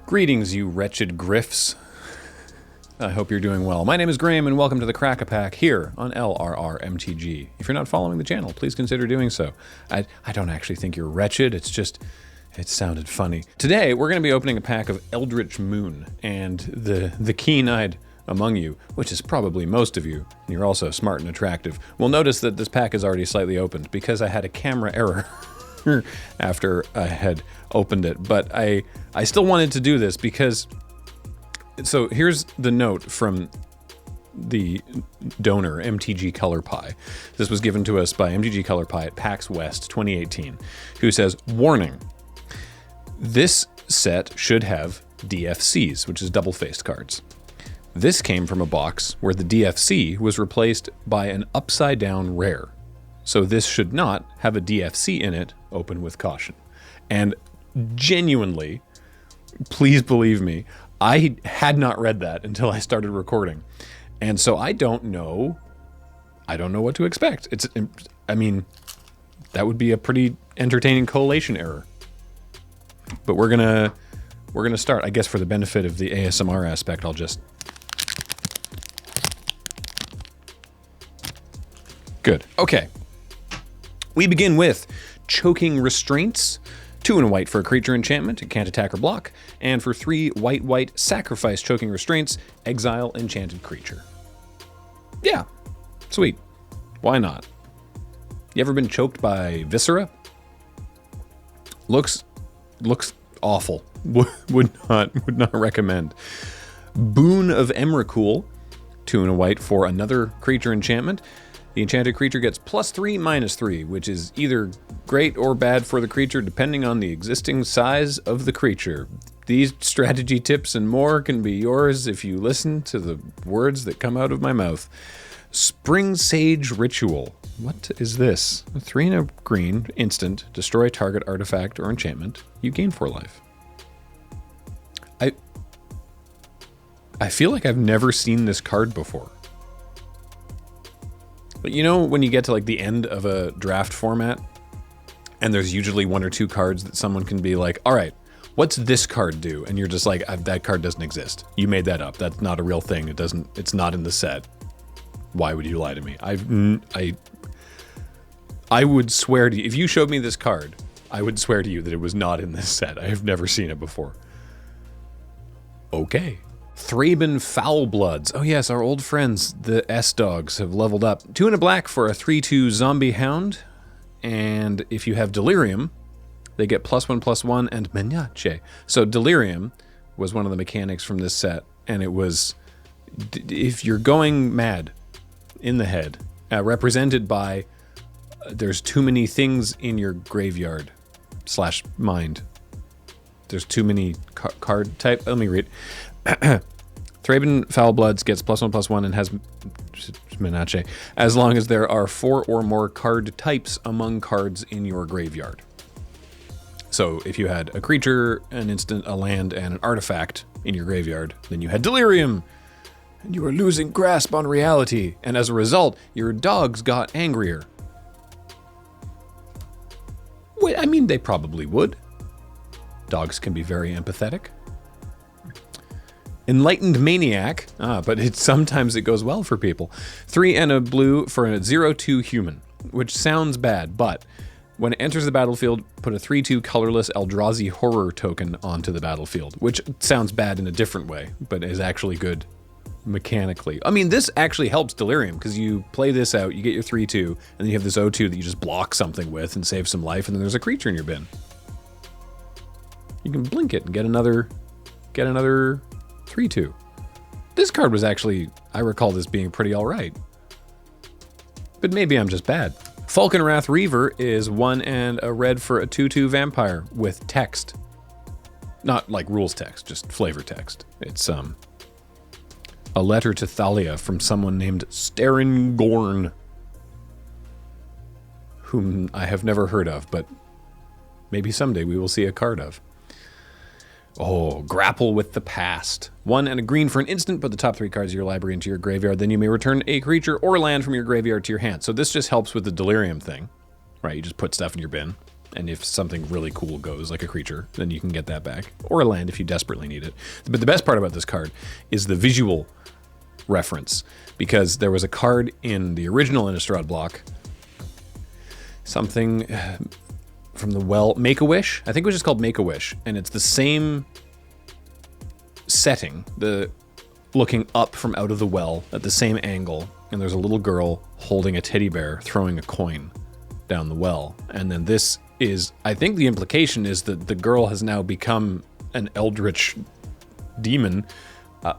Greetings, you wretched griffs. I hope you're doing well. My name is Graham, and welcome to the Crack-A-Pack here on LRRMTG. If you're not following the channel, please consider doing so. I don't actually think you're wretched, it's just, it sounded funny. Today, we're going to be opening a pack of Eldritch Moon, and the keen-eyed among you, which is probably most of you, and you're also smart and attractive, will notice that this pack is already slightly opened because I had a camera error after I had opened it. But I still wanted to do this because, so here's the note from the donor, MTG Color Pie. This was given to us by MTG Color Pie at PAX West 2018, who says, warning, this set should have DFCs, which is double-faced cards. This came from a box where the DFC was replaced by an upside-down rare. So this should not have a DFC in it, open with caution. And genuinely, please believe me, I had not read that until I started recording. And so I don't know what to expect. I mean, that would be a pretty entertaining collation error. But we're gonna start. I guess for the benefit of the ASMR aspect, I'll just... Good. Okay. We begin with Choking Restraints. 2 and a white for a creature enchantment, it can't attack or block. And for 3 white, sacrifice Choking Restraints, exile enchanted creature. Yeah, sweet. Why not? You ever been choked by Viscera? Looks awful. Would not recommend. Boon of Emrakul. 2 and a white for another creature enchantment. The enchanted creature gets +3/-3, which is either great or bad for the creature depending on the existing size of the creature. These strategy tips and more can be yours if you listen to the words that come out of my mouth. Spring Sage Ritual. What is this? 3 and a green, instant, destroy target artifact or enchantment. You gain 4 life. I feel like I've never seen this card before. But you know when you get to like the end of a draft format, and there's usually 1 or 2 cards that someone can be like, all right, what's this card do? And you're just like, that card doesn't exist. You made that up. That's not a real thing. It's not in the set. Why would you lie to me? I would swear to you, if you showed me this card, I would swear to you that it was not in this set. I have never seen it before. Okay. Thraben Foulbloods. Oh yes, our old friends, the S-Dogs, have leveled up. 2 and a black for a 3/2 Zombie Hound. And if you have Delirium, they get +1/+1 and Menace. So Delirium was one of the mechanics from this set, and it was, if you're going mad in the head, represented by there's too many things in your graveyard / mind. There's too many card type. Let me read. Thraben Foulbloods gets +1/+1 and has Menace, as long as there are 4 or more card types among cards in your graveyard. So if you had a creature, an instant, a land, and an artifact in your graveyard, then you had Delirium, and you were losing grasp on reality, and as a result, your dogs got angrier. Wait, I mean, they probably would. Dogs can be very empathetic. Enlightened Maniac, but sometimes it goes well for people. 3 and a blue for a 0/2 human, which sounds bad, but when it enters the battlefield, put a 3/2 colorless Eldrazi horror token onto the battlefield, which sounds bad in a different way, but is actually good mechanically. I mean, this actually helps Delirium, because you play this out, you get your 3/2, and then you have this 0/2 that you just block something with and save some life, and then there's a creature in your bin. You can blink it and get another 3/2. This card was actually, I recall this being pretty alright. But maybe I'm just bad. Falkenrath Reaver is 1 and a red for a 2/2 vampire with text. Not like rules text, just flavor text. It's a letter to Thalia from someone named Starengorn, whom I have never heard of, but maybe someday we will see a card of. Oh, Grapple with the Past. 1 and a green for an instant, put the top 3 cards of your library into your graveyard, then you may return a creature or land from your graveyard to your hand. So this just helps with the Delirium thing, right? You just put stuff in your bin. And if something really cool goes, like a creature, then you can get that back. Or a land if you desperately need it. But the best part about this card is the visual reference, because there was a card in the original Innistrad block, something from the well, Make-A-Wish? I think it was just called Make-A-Wish, and it's the same setting, the looking up from out of the well at the same angle, and there's a little girl holding a teddy bear throwing a coin down the well. And then this is, I think the implication is that the girl has now become an eldritch demon,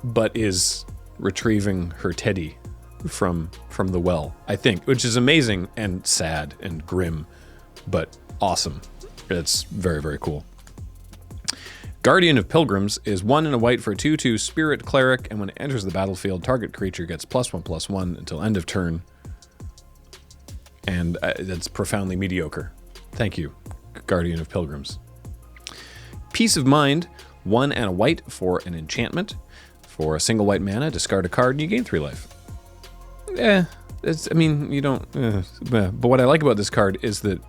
but is retrieving her teddy from the well, I think, which is amazing and sad and grim, but awesome. It's very, very cool. Guardian of Pilgrims is 1 and a white for a 2/2 spirit cleric, and when it enters the battlefield, target creature gets +1/+1 until end of turn. And that's profoundly mediocre. Thank you, Guardian of Pilgrims. Peace of Mind, 1 and a white for an enchantment. For a single white mana, discard a card and you gain 3 life. I mean, you don't... but what I like about this card is that...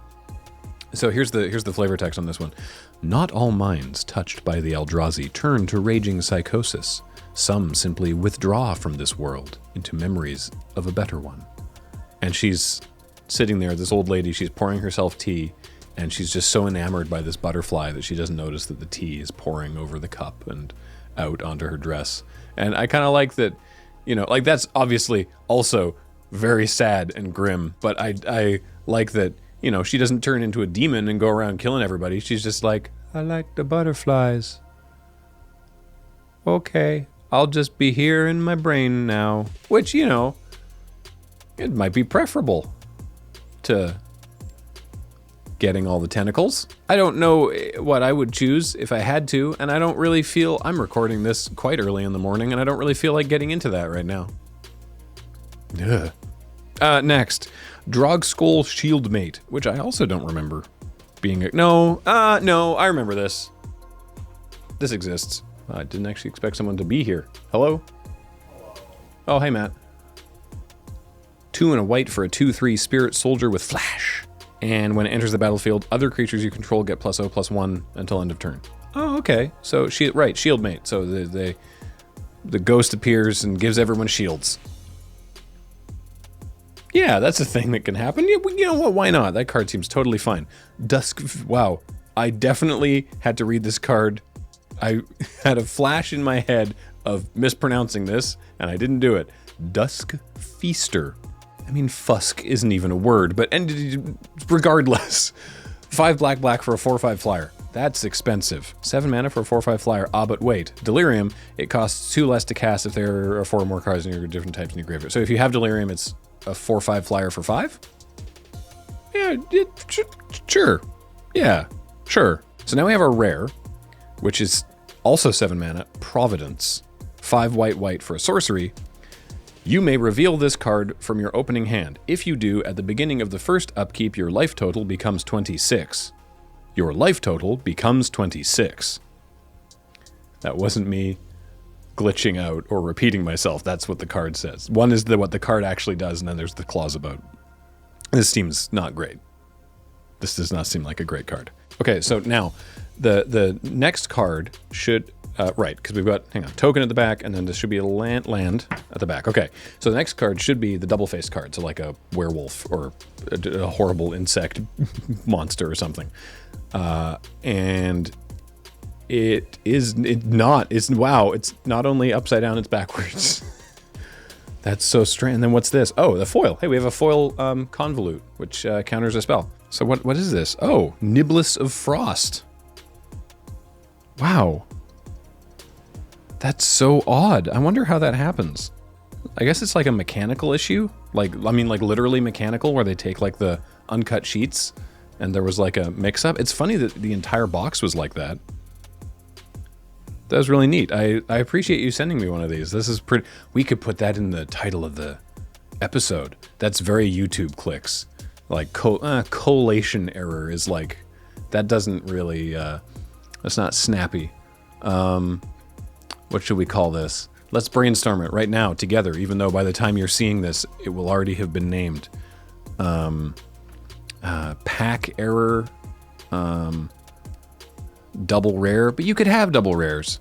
So here's the flavor text on this one. Not all minds touched by the Eldrazi turn to raging psychosis. Some simply withdraw from this world into memories of a better one. And she's sitting there, this old lady, she's pouring herself tea, and she's just so enamored by this butterfly that she doesn't notice that the tea is pouring over the cup and out onto her dress. And I kind of like that, you know, like that's obviously also very sad and grim, but I like that, you know, she doesn't turn into a demon and go around killing everybody. She's just like, I like the butterflies. Okay, I'll just be here in my brain now. Which, you know, it might be preferable to getting all the tentacles. I don't know what I would choose if I had to, and I don't really feel... I'm recording this quite early in the morning, and I don't really feel like getting into that right now. Ugh. Next, Drogskol Shieldmate, which I also don't remember being a... No, I remember this. This exists. I didn't actually expect someone to be here. Hello? Oh, hey, Matt. 2 and a white for a 2/3 Spirit Soldier with Flash. And when it enters the battlefield, other creatures you control get +0/+1 until end of turn. Oh, okay. So, right, Shieldmate. So the ghost appears and gives everyone shields. Yeah, that's a thing that can happen. Yeah, you know what? Why not? That card seems totally fine. Dusk... Wow. I definitely had to read this card. I had a flash in my head of mispronouncing this, and I didn't do it. Dusk Feaster. I mean, Fusk isn't even a word, but regardless. 5 black for a 4/5 flyer. That's expensive. 7 mana for a 4/5 flyer. Ah, but wait. Delirium, it costs 2 less to cast if there are 4 or more cards in your different types in your graveyard. So if you have Delirium, it's a 4/5 flyer for 5? Yeah, sure. Yeah, sure. So now we have our rare, which is also 7 mana, Providence. 5 white for a sorcery. You may reveal this card from your opening hand. If you do, at the beginning of the first upkeep, your life total becomes 26. Your life total becomes 26. That wasn't me glitching out or repeating myself. That's what the card says. One is what the card actually does, and then there's the clause about. This seems not great. This does not seem like a great card. Okay, so now the next card should... right, because we've got, hang on, token at the back, and then this should be a land at the back. Okay, so the next card should be the double-faced card, so like a werewolf or a horrible insect monster or something. And wow, it's not only upside down, it's backwards. That's so strange. And then what's this? Oh, the foil. Hey, we have a foil convolute, which counters a spell. So what is this? Oh, Niblis of Frost. Wow. That's so odd. I wonder how that happens. I guess it's like a mechanical issue. Like, I mean, like literally mechanical, where they take like the uncut sheets and there was like a mix-up. It's funny that the entire box was like that. That was really neat. I appreciate you sending me one of these. This is pretty... We could put that in the title of the episode. That's very YouTube clicks. Like, collation error is like... That doesn't really... that's not snappy. What should we call this? Let's brainstorm it right now together, even though by the time you're seeing this, it will already have been named. Pack error double rare, but you could have double rares.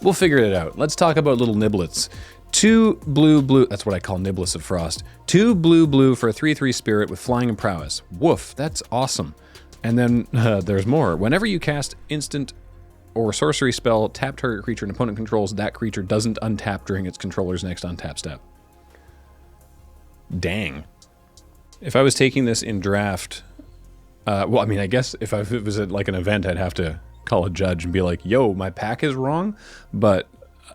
We'll figure it out. Let's talk about little niblets. 2 blue, that's what I call Niblets of Frost. 2 blue for a 3/3 spirit with flying and prowess. Woof, that's awesome. And then there's more. Whenever you cast instant or sorcery spell, tap target creature and opponent controls, that creature doesn't untap during its controller's next untap step. Dang. If I was taking this in draft, well, I mean, I guess if it was at like an event, I'd have to call a judge and be like, yo, my pack is wrong. But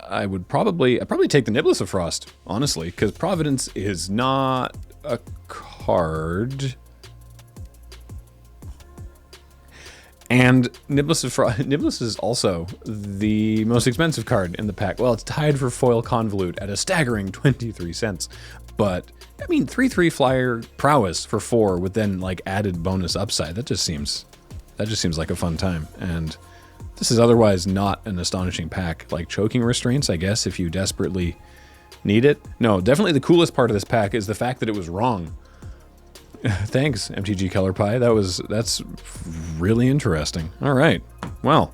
I'd probably take the Niblets of Frost, honestly, because Providence is not a card. And Niblets is also the most expensive card in the pack. Well, it's tied for Foil Convolute at a staggering 23 cents. But, I mean, 3/3 flyer prowess for 4 with then, like, added bonus upside. That just seems like a fun time. And this is otherwise not an astonishing pack. Like, Choking Restraints, I guess, if you desperately need it. No, definitely the coolest part of this pack is the fact that it was wrong. Thanks, MTG Color Pie. That's really interesting. All right. Well,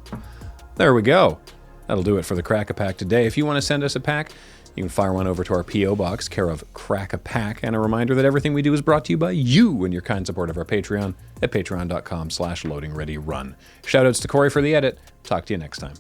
there we go. That'll do it for the Crack-A-Pack today. If you want to send us a pack, you can fire one over to our P.O. Box, care of Crack-A-Pack. And a reminder that everything we do is brought to you by you and your kind support of our Patreon at patreon.com/loadingreadyrun. Shoutouts to Corey for the edit. Talk to you next time.